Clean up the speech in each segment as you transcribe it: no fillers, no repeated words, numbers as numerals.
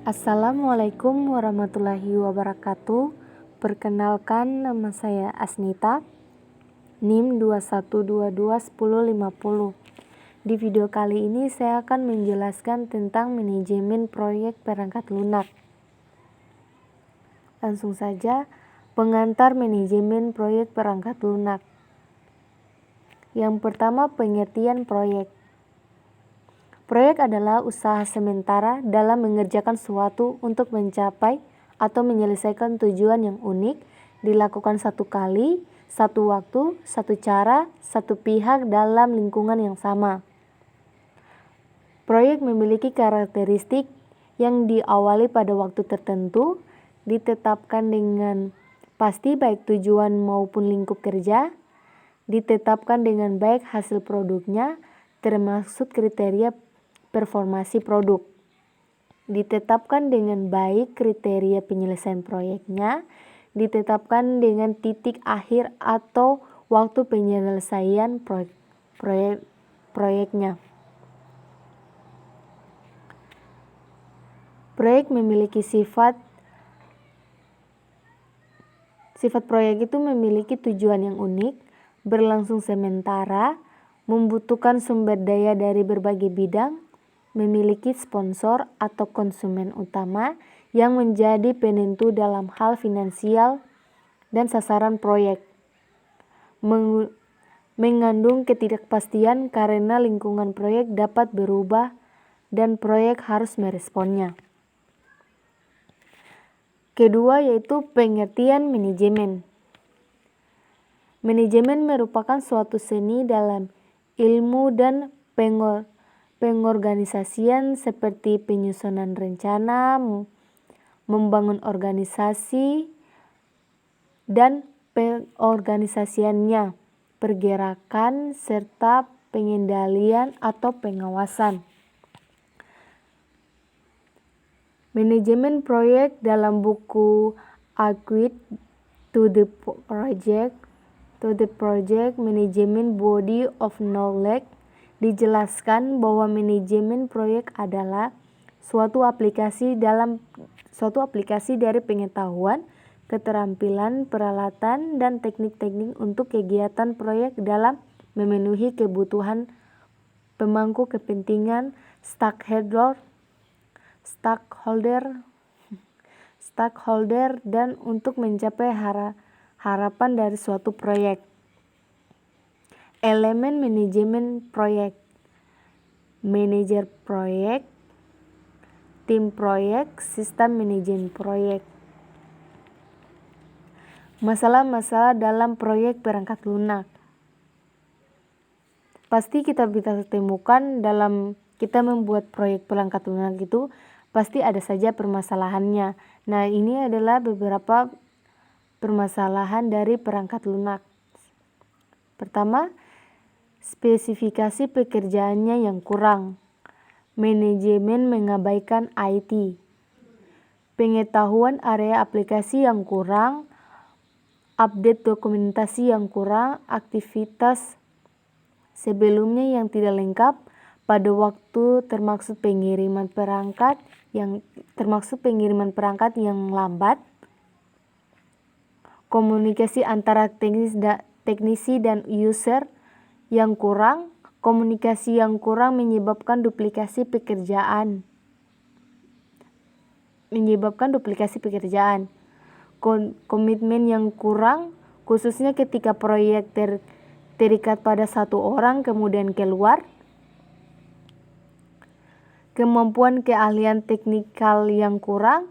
Assalamualaikum warahmatullahi wabarakatuh. Perkenalkan, nama saya Asnita, NIM 21221050. Di video kali ini saya akan menjelaskan tentang manajemen proyek perangkat lunak. Langsung saja, pengantar manajemen proyek perangkat lunak. Yang pertama, pengertian proyek. Proyek adalah usaha sementara dalam mengerjakan sesuatu untuk mencapai atau menyelesaikan tujuan yang unik, dilakukan satu kali, satu waktu, satu cara, satu pihak dalam lingkungan yang sama. Proyek memiliki karakteristik yang diawali pada waktu tertentu, ditetapkan dengan pasti baik tujuan maupun lingkup kerja, ditetapkan dengan baik hasil produknya, termasuk kriteria performasi produk. Ditetapkan dengan baik kriteria penyelesaian proyeknya, ditetapkan dengan titik akhir atau waktu penyelesaian proyeknya. Proyek memiliki sifat proyek itu memiliki tujuan yang unik, berlangsung sementara, membutuhkan sumber daya dari berbagai bidang, memiliki sponsor atau konsumen utama yang menjadi penentu dalam hal finansial dan sasaran proyek. Mengandung ketidakpastian karena lingkungan proyek dapat berubah dan proyek harus meresponnya. Kedua yaitu pengertian manajemen. Manajemen merupakan suatu seni dalam ilmu dan pengorganisasian seperti penyusunan rencana, membangun organisasi, dan pengorganisasiannya, pergerakan, serta pengendalian atau pengawasan. Manajemen proyek dalam buku A Guide to the Project Management Body of Knowledge dijelaskan bahwa manajemen proyek adalah suatu aplikasi dari pengetahuan, keterampilan, peralatan, dan teknik-teknik untuk kegiatan proyek dalam memenuhi kebutuhan pemangku kepentingan stakeholder dan untuk mencapai harapan dari suatu proyek. Elemen manajemen proyek: manajer proyek, tim proyek, sistem manajemen proyek. Masalah-masalah dalam proyek perangkat lunak. Pasti kita bisa temukan dalam kita membuat proyek perangkat lunak itu pasti ada saja permasalahannya. Nah, ini adalah beberapa permasalahan dari perangkat lunak. Pertama, spesifikasi pekerjaannya yang kurang. Manajemen mengabaikan IT. Pengetahuan area aplikasi yang kurang, update dokumentasi yang kurang, aktivitas sebelumnya yang tidak lengkap pada waktu termasuk pengiriman perangkat yang lambat, komunikasi antara teknisi dan user yang kurang, komunikasi yang kurang menyebabkan duplikasi pekerjaan. Komitmen yang kurang, khususnya ketika proyek terikat pada satu orang kemudian keluar. Kemampuan keahlian teknikal yang kurang,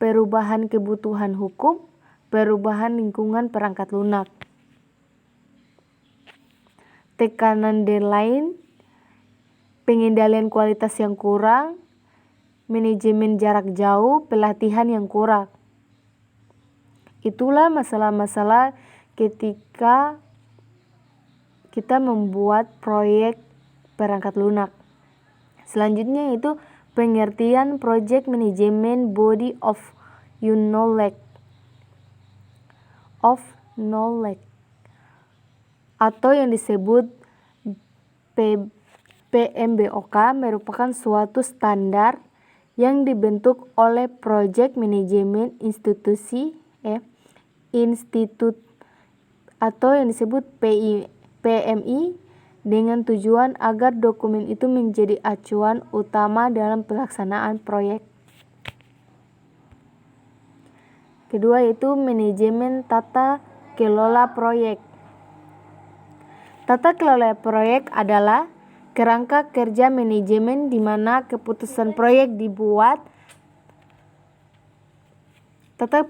perubahan kebutuhan hukum, perubahan lingkungan perangkat lunak. Tekanan deadline, pengendalian kualitas yang kurang, manajemen jarak jauh, pelatihan yang kurang. Itulah masalah-masalah ketika kita membuat proyek perangkat lunak. Selanjutnya itu pengertian project management body of knowledge atau yang disebut PMBOK merupakan suatu standar yang dibentuk oleh Project Management Institute atau yang disebut PMI dengan tujuan agar dokumen itu menjadi acuan utama dalam pelaksanaan proyek. Kedua yaitu manajemen tata kelola proyek. Tata kelola proyek adalah kerangka kerja manajemen di mana keputusan proyek dibuat. Tata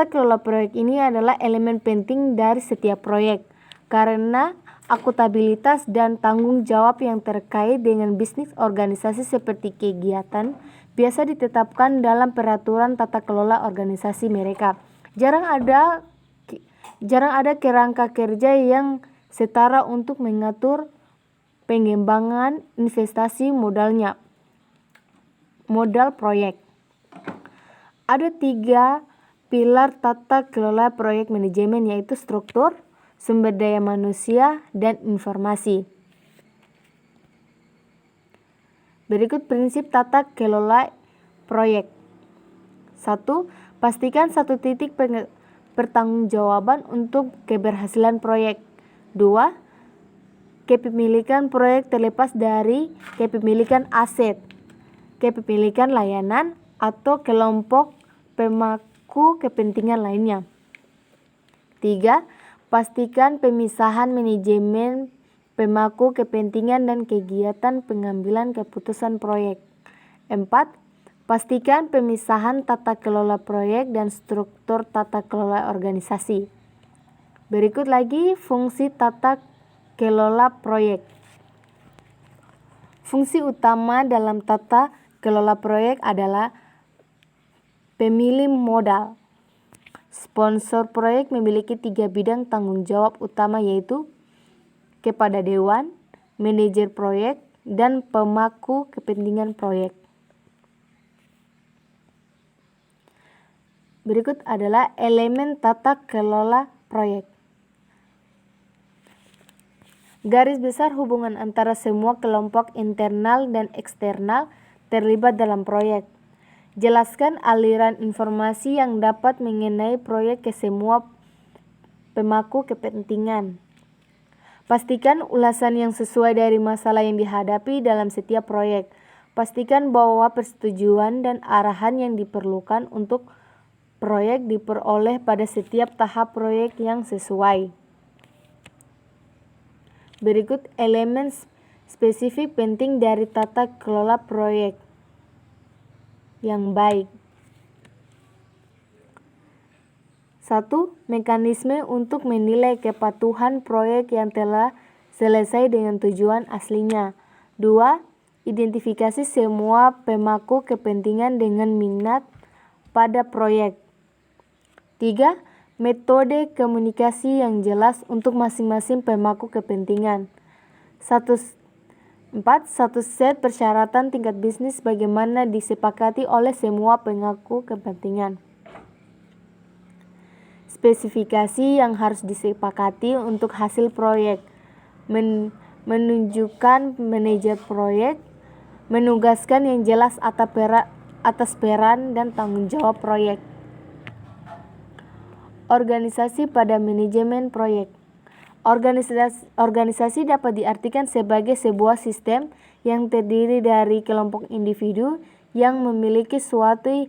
kelola proyek ini adalah elemen penting dari setiap proyek karena akuntabilitas dan tanggung jawab yang terkait dengan bisnis organisasi seperti kegiatan biasa ditetapkan dalam peraturan tata kelola organisasi mereka. Jarang ada kerangka kerja yang setara untuk mengatur pengembangan investasi modal proyek. Ada 3 pilar tata kelola proyek manajemen yaitu struktur, sumber daya manusia, dan informasi. Berikut prinsip tata kelola proyek. 1. Pastikan satu titik pertanggungjawaban untuk keberhasilan proyek. 2. Kepemilikan proyek terlepas dari kepemilikan aset, kepemilikan layanan, atau kelompok pemangku kepentingan lainnya. 3. Pastikan pemisahan manajemen pemangku kepentingan dan kegiatan pengambilan keputusan proyek. 4. Pastikan pemisahan tata kelola proyek dan struktur tata kelola organisasi. Berikut lagi fungsi tata kelola proyek. Fungsi utama dalam tata kelola proyek adalah pemilih modal. Sponsor proyek memiliki 3 bidang tanggung jawab utama yaitu kepada dewan, manajer proyek, dan pemangku kepentingan proyek. Berikut adalah elemen tata kelola proyek. Garis besar hubungan antara semua kelompok internal dan eksternal terlibat dalam proyek. Jelaskan aliran informasi yang dapat mengenai proyek ke semua pemangku kepentingan. Pastikan ulasan yang sesuai dari masalah yang dihadapi dalam setiap proyek. Pastikan bahwa persetujuan dan arahan yang diperlukan untuk proyek diperoleh pada setiap tahap proyek yang sesuai. Berikut elemen spesifik penting dari tata kelola proyek yang baik. 1. Mekanisme untuk menilai kepatuhan proyek yang telah selesai dengan tujuan aslinya. 2. Identifikasi semua pemangku kepentingan dengan minat pada proyek. 3. Metode komunikasi yang jelas untuk masing-masing pemangku kepentingan. 4. Satu set persyaratan tingkat bisnis bagaimana disepakati oleh semua pemangku kepentingan. Spesifikasi yang harus disepakati untuk hasil proyek. Menunjukkan manajer proyek, menugaskan yang jelas atas peran dan tanggung jawab proyek. Organisasi pada manajemen proyek. Organisasi dapat diartikan sebagai sebuah sistem yang terdiri dari kelompok individu yang memiliki suatu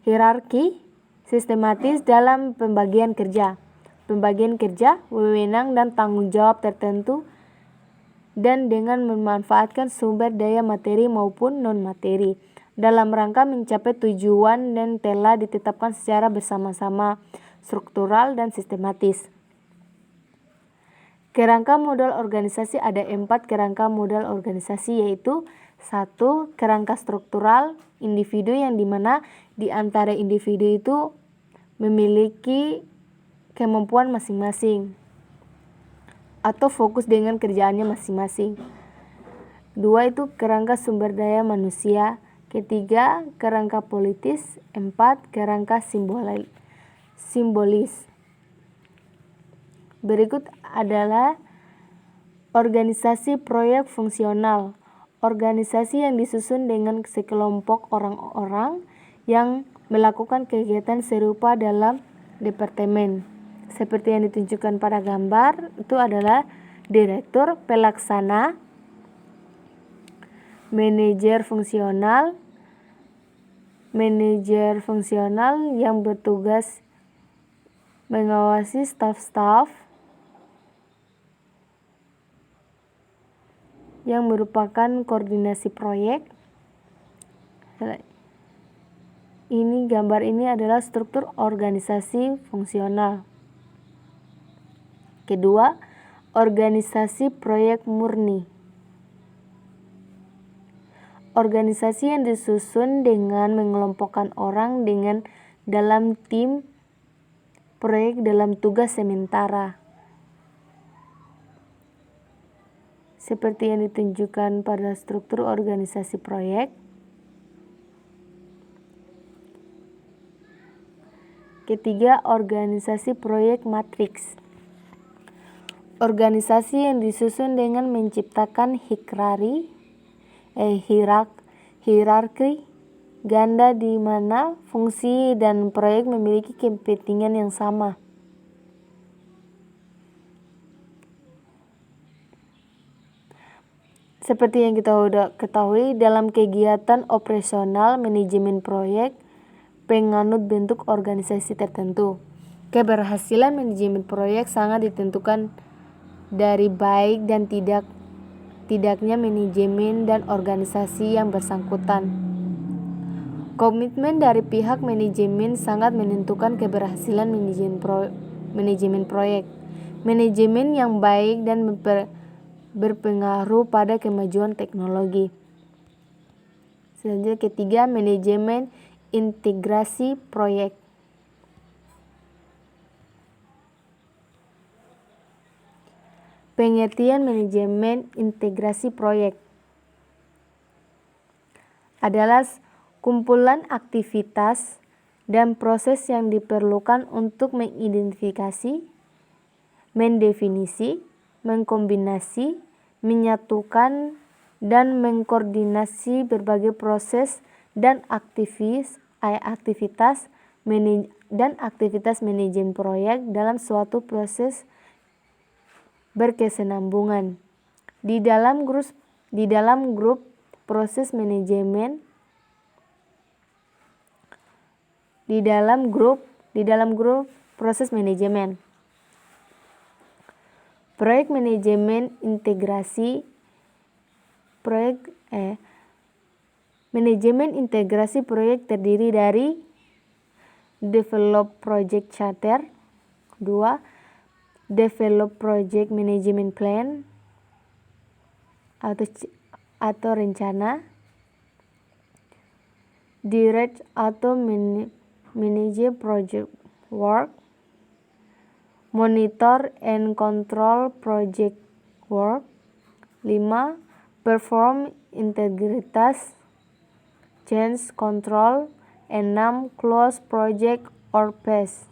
hierarki sistematis dalam pembagian kerja, wewenang dan tanggung jawab tertentu, dan dengan memanfaatkan sumber daya materi maupun non-materi dalam rangka mencapai tujuan dan telah ditetapkan secara bersama-sama, struktural dan sistematis. Kerangka modal organisasi ada 4 kerangka modal organisasi yaitu 1. Kerangka struktural individu yang dimana di antara individu itu memiliki kemampuan masing-masing atau fokus dengan kerjaannya masing-masing. 2. Itu kerangka sumber daya manusia. Ketiga, kerangka politis. 4. Kerangka simbolis. Berikut adalah organisasi proyek fungsional. organisasi yang disusun dengan sekelompok orang-orang yang melakukan kegiatan serupa dalam departemen. Seperti yang ditunjukkan pada gambar, itu adalah direktur, pelaksana, manajer fungsional yang bertugas mengawasi staf-staf yang merupakan koordinasi proyek. Gambar ini adalah struktur organisasi fungsional. Kedua, organisasi proyek murni. Organisasi yang disusun dengan mengelompokkan orang dengan dalam tim proyek dalam tugas sementara. Seperti yang ditunjukkan pada struktur organisasi proyek. Ketiga, organisasi proyek matriks. Organisasi yang disusun dengan menciptakan hierarki ganda di mana fungsi dan proyek memiliki kepentingan yang sama. Seperti yang kita sudah ketahui, dalam kegiatan operasional manajemen proyek penganut bentuk organisasi tertentu. Keberhasilan manajemen proyek sangat ditentukan dari baik dan tidaknya manajemen dan organisasi yang bersangkutan. Komitmen dari pihak manajemen sangat menentukan keberhasilan manajemen proyek. Manajemen yang baik dan berpengaruh pada kemajuan teknologi. Selanjutnya ketiga, manajemen integrasi proyek. Pengertian manajemen integrasi proyek adalah kumpulan aktivitas dan proses yang diperlukan untuk mengidentifikasi, mendefinisi, mengkombinasi, menyatukan, dan mengkoordinasi berbagai proses dan aktivitas manajemen proyek dalam suatu proses berkesinambungan. Di dalam grup proses manajemen proyek manajemen integrasi proyek terdiri dari develop project charter, 2. develop project management plan atau rencana, direct atau manage project work, monitor and control project work, 5. perform integritas change control, 6. close project or phase.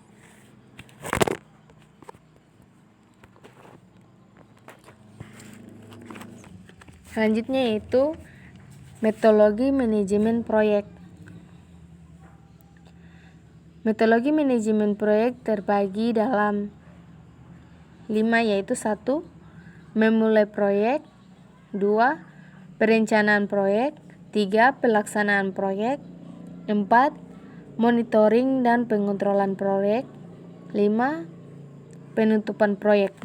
Selanjutnya yaitu metodologi manajemen proyek. Metodologi manajemen proyek terbagi dalam 5, yaitu 1. memulai proyek, 2. perencanaan proyek, 3. pelaksanaan proyek, 4. monitoring dan pengontrolan proyek, 5. penutupan proyek.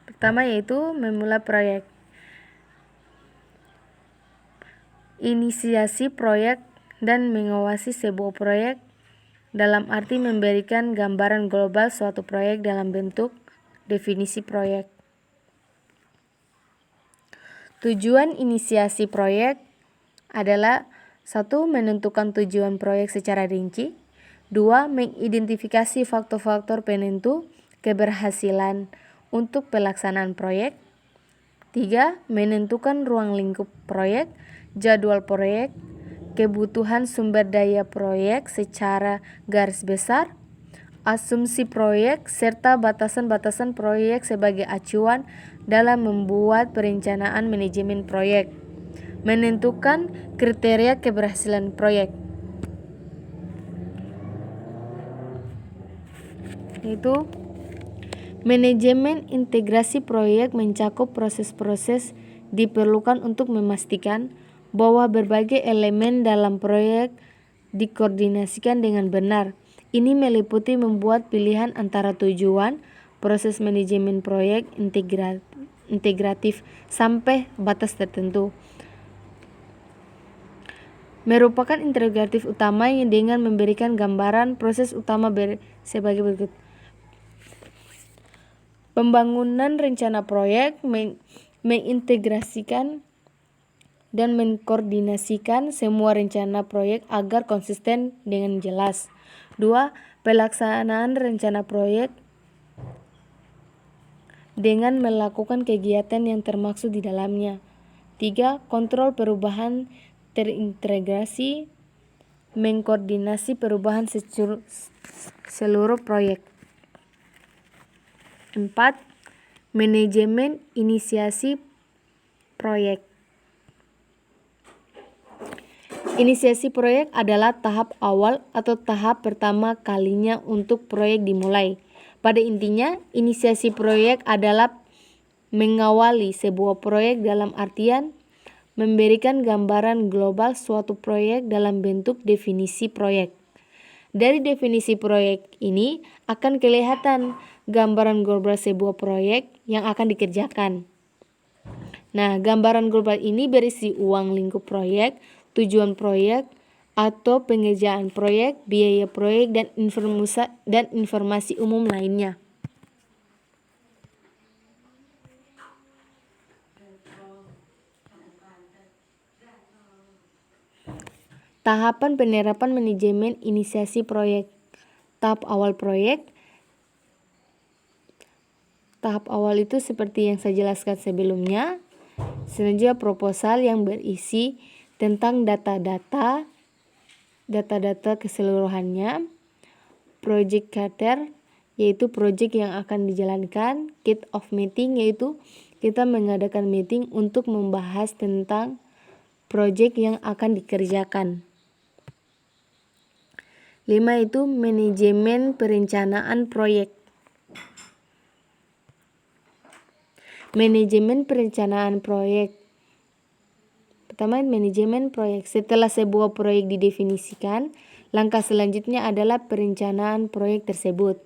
Pertama yaitu memulai proyek. Inisiasi proyek dan mengawasi sebuah proyek dalam arti memberikan gambaran global suatu proyek dalam bentuk definisi proyek. Tujuan inisiasi proyek adalah 1. menentukan tujuan proyek secara rinci, 2. mengidentifikasi faktor-faktor penentu keberhasilan untuk pelaksanaan proyek, 3. menentukan ruang lingkup proyek, jadwal proyek, kebutuhan sumber daya proyek secara garis besar, asumsi proyek, serta batasan-batasan proyek sebagai acuan dalam membuat perencanaan manajemen proyek. Menentukan kriteria keberhasilan proyek, yaitu manajemen integrasi proyek mencakup proses-proses diperlukan untuk memastikan bahwa berbagai elemen dalam proyek dikoordinasikan dengan benar. Ini meliputi membuat pilihan antara tujuan, proses manajemen proyek integratif sampai batas tertentu. Merupakan integratif utama yang dengan memberikan gambaran proses utama sebagai berikut. Pembangunan rencana proyek mengintegrasikan dan mengkoordinasikan semua rencana proyek agar konsisten dengan jelas. 2. Pelaksanaan rencana proyek dengan melakukan kegiatan yang termaksud di dalamnya. 3. Kontrol perubahan terintegrasi, mengkoordinasi perubahan seluruh proyek. 4. Manajemen inisiasi proyek. Inisiasi proyek adalah tahap awal atau tahap pertama kalinya untuk proyek dimulai. Pada intinya, inisiasi proyek adalah mengawali sebuah proyek dalam artian memberikan gambaran global suatu proyek dalam bentuk definisi proyek. Dari definisi proyek ini akan kelihatan gambaran global sebuah proyek yang akan dikerjakan. Nah, gambaran global ini berisi uang lingkup proyek, tujuan proyek atau pengerjaan proyek, biaya proyek, dan informasi umum lainnya. Tahapan penerapan manajemen inisiasi proyek. Tahap awal proyek. Tahap awal itu seperti yang saya jelaskan sebelumnya. Selanjutnya proposal yang berisi tentang data-data keseluruhannya. Project charter, yaitu project yang akan dijalankan. Kick off meeting, yaitu kita mengadakan meeting untuk membahas tentang project yang akan dikerjakan. 5 itu manajemen perencanaan proyek. Manajemen perencanaan proyek. Pertama, manajemen proyek. Setelah sebuah proyek didefinisikan, langkah selanjutnya adalah perencanaan proyek tersebut.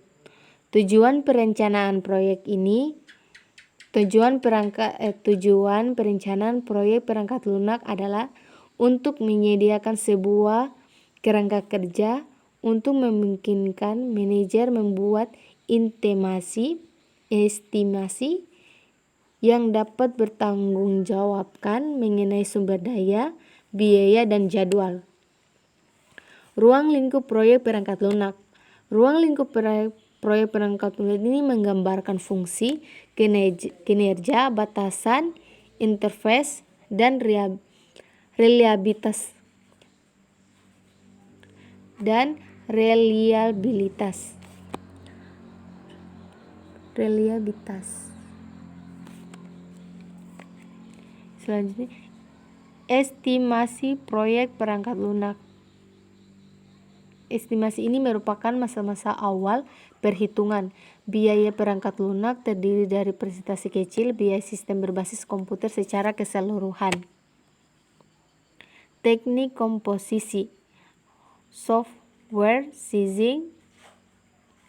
Tujuan perencanaan proyek ini, tujuan perencanaan proyek perangkat lunak adalah untuk menyediakan sebuah kerangka kerja untuk memungkinkan manajer membuat estimasi yang dapat bertanggungjawabkan mengenai sumber daya, biaya, dan jadwal. Ruang lingkup proyek perangkat lunak. Ruang lingkup proyek perangkat lunak ini menggambarkan fungsi, kinerja, batasan, interface, dan reliabilitas. Selanjutnya, estimasi proyek perangkat lunak. Estimasi ini merupakan masa-masa awal perhitungan. Biaya perangkat lunak terdiri dari presentasi kecil, biaya sistem berbasis komputer secara keseluruhan. Teknik komposisi, software sizing.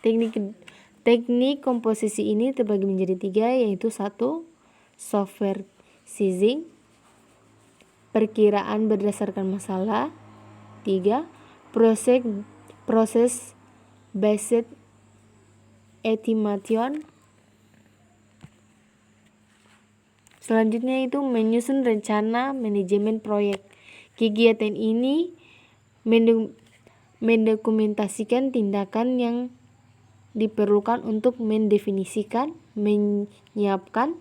Teknik komposisi ini terbagi menjadi 3, yaitu 1. Software sizing, perkiraan berdasarkan masalah. 3. Proses based estimation. Selanjutnya itu menyusun rencana manajemen proyek. Kegiatan ini mendokumentasikan tindakan yang diperlukan untuk mendefinisikan, menyiapkan,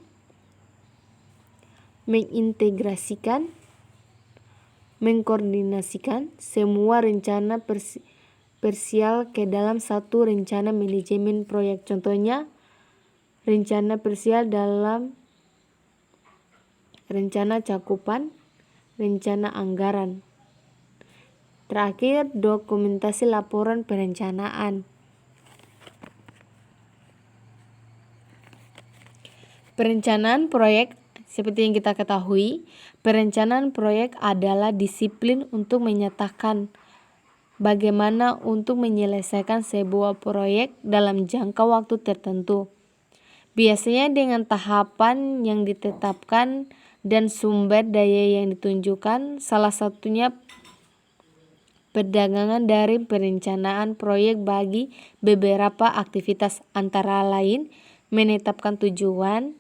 mengintegrasikan, mengkoordinasikan semua rencana parsial ke dalam satu rencana manajemen proyek. Contohnya, rencana parsial dalam rencana cakupan, rencana anggaran. Terakhir, dokumentasi laporan perencanaan. Perencanaan proyek, seperti yang kita ketahui, perencanaan proyek adalah disiplin untuk menyatakan bagaimana untuk menyelesaikan sebuah proyek dalam jangka waktu tertentu. Biasanya dengan tahapan yang ditetapkan dan sumber daya yang ditunjukkan. Salah satunya perdagangan dari perencanaan proyek bagi beberapa aktivitas, antara lain menetapkan tujuan,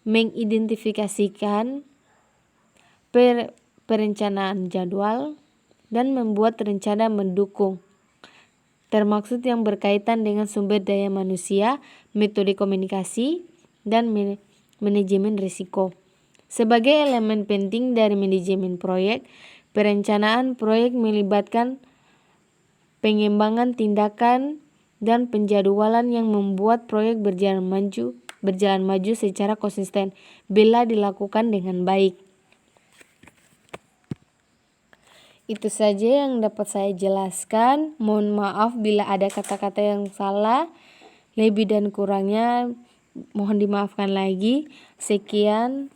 mengidentifikasikan perencanaan jadwal, dan membuat rencana mendukung, termasuk yang berkaitan dengan sumber daya manusia, metode komunikasi, dan manajemen risiko. Sebagai elemen penting dari manajemen proyek, perencanaan proyek melibatkan pengembangan tindakan dan penjadwalan yang membuat proyek berjalan maju secara konsisten bila dilakukan dengan baik. Itu saja yang dapat saya jelaskan. Mohon maaf bila ada kata-kata yang salah. Lebih dan kurangnya mohon dimaafkan lagi. Sekian.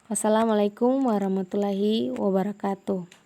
Wassalamualaikum warahmatullahi wabarakatuh.